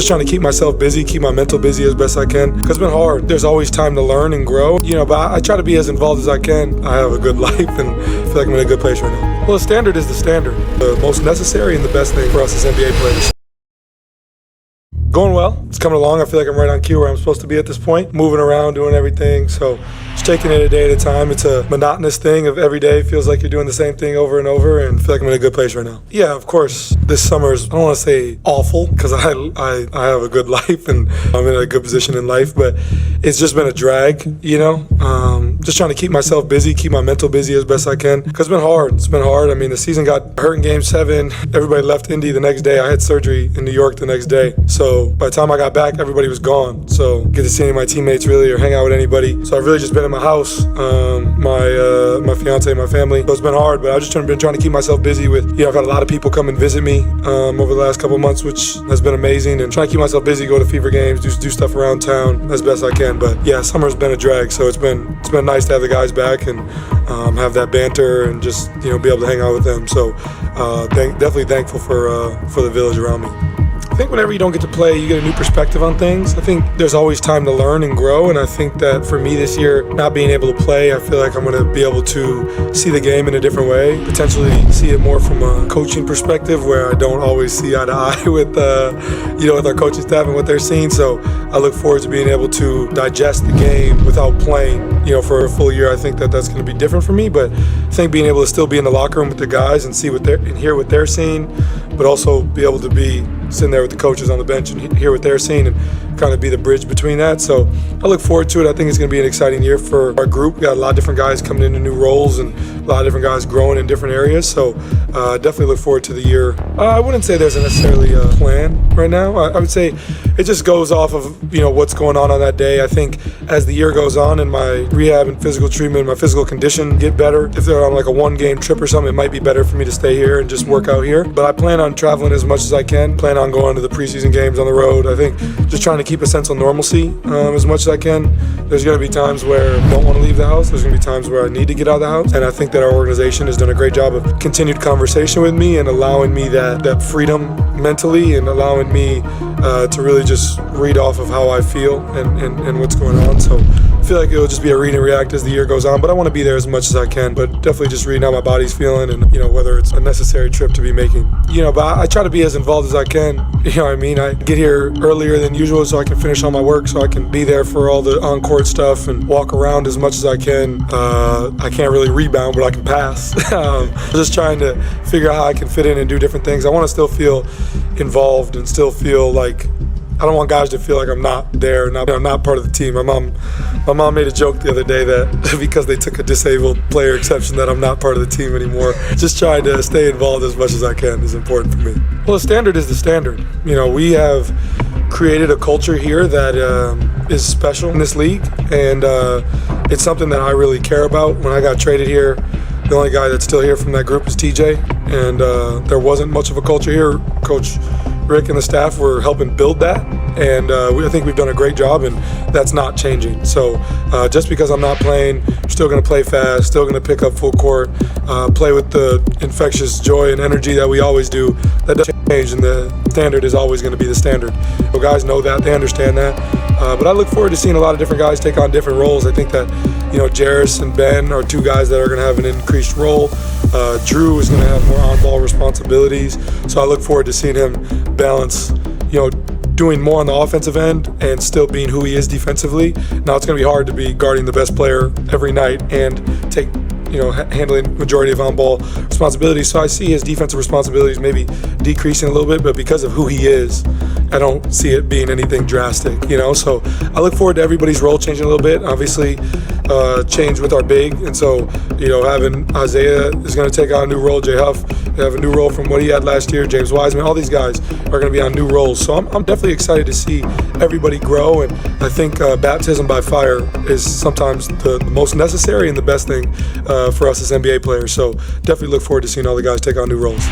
just trying to keep myself busy, keep my mental busy as best I can, because it's been hard. There's always time to learn and grow, but I try to be as involved as I can. I have a good life and I feel like I'm in a good place right now. Well, the standard is the standard. The most necessary and the best thing for us as NBA players. Going well. It's coming along. I feel like I'm right on cue where I'm supposed to be at this point. Moving around, doing everything. So just taking it a day at a time. It's a monotonous thing of every day. Feels like you're doing the same thing over and over, and I feel like I'm in a good place right now. Yeah, of course, this summer is, I don't want to say awful, because I have a good life and I'm in a good position in life, but it's just been a drag, just trying to keep myself busy, keep my mental busy as best I can, because it's been hard. It's been hard. I mean, the season got hurt in Game 7. Everybody left Indy the next day. I had surgery in New York the next day. So by the time I got back, everybody was gone. So get to see any of my teammates really or hang out with anybody. So I've really just been in my house, my fiance, my family. So it's been hard, but I've just been trying to keep myself busy with, I've had a lot of people come and visit me over the last couple of months, which has been amazing, and trying to keep myself busy, go to Fever games, do stuff around town as best I can. But yeah, summer's been a drag, so it's been nice to have the guys back and have that banter and just be able to hang out with them. So definitely thankful for the village around me. I think whenever you don't get to play, you get a new perspective on things. I think there's always time to learn and grow, and I think that for me this year, not being able to play, I feel like I'm going to be able to see the game in a different way, potentially see it more from a coaching perspective where I don't always see eye to eye with our coaching staff and what they're seeing. So I look forward to being able to digest the game without playing, for a full year. I think that's going to be different for me, but I think being able to still be in the locker room with the guys and hear what they're seeing, but also be able to be sitting there with the coaches on the bench and hear what they're seeing and kind of be the bridge between that. So I look forward to it. I think it's going to be an exciting year for our group. We got a lot of different guys coming into new roles and a lot of different guys growing in different areas. So definitely look forward to the year. I wouldn't say there's necessarily a plan right now. I would say it just goes off of what's going on that day. I think as the year goes on and my rehab and physical treatment, my physical condition get better. If they're on like a 1-game trip or something, it might be better for me to stay here and just work out here. But I plan on traveling as much as I can. Plan on going to the preseason games on the road. I think just trying to keep a sense of normalcy as much as I can. There's going to be times where I don't want to leave the house. There's going to be times where I need to get out of the house. And I think that our organization has done a great job of continued conversation with me and allowing me that freedom mentally and allowing me to really just read off of how I feel and what's going on. So I feel like it'll just be a read and react as the year goes on, but I want to be there as much as I can, but definitely just reading how my body's feeling and, whether it's a necessary trip to be making. But I try to be as involved as I can. I get here earlier than usual so I can finish all my work, so I can be there for all the on-court stuff and walk around as much as I can. I can't really rebound, but I can pass. Just trying to figure out how I can fit in and do different things. I want to still feel involved and still feel like I don't want guys to feel like I'm not there, I'm not part of the team. My mom made a joke the other day that because they took a disabled player exception that I'm not part of the team anymore. Just trying to stay involved as much as I can is important for me. Well, the standard is the standard. We have created a culture here that is special in this league, and it's something that I really care about. When I got traded here, the only guy that's still here from that group is TJ, and there wasn't much of a culture here. Coach Rick and the staff were helping build that, and I think we've done a great job, and that's not changing. So just because I'm not playing, I'm still going to play fast, still going to pick up full court, play with the infectious joy and energy that we always do. That doesn't change, and the standard is always going to be the standard. So guys know that, they understand that. But I look forward to seeing a lot of different guys take on different roles. I think that Jairus and Ben are two guys that are going to have an increased role. Drew is going to have more on-ball responsibilities. So I look forward to seeing him balance, doing more on the offensive end and still being who he is defensively. Now it's going to be hard to be guarding the best player every night and take handling majority of on-ball responsibilities. So I see his defensive responsibilities maybe decreasing a little bit, but because of who he is, I don't see it being anything drastic, So I look forward to everybody's role changing a little bit. Obviously, change with our big, and so having Isaiah is going to take on a new role. Jay Huff have a new role from what he had last year. James Wiseman, all these guys are going to be on new roles. So I'm definitely excited to see everybody grow, and I think baptism by fire is sometimes the most necessary and the best thing for us as NBA players. So definitely look forward to seeing all the guys take on new roles.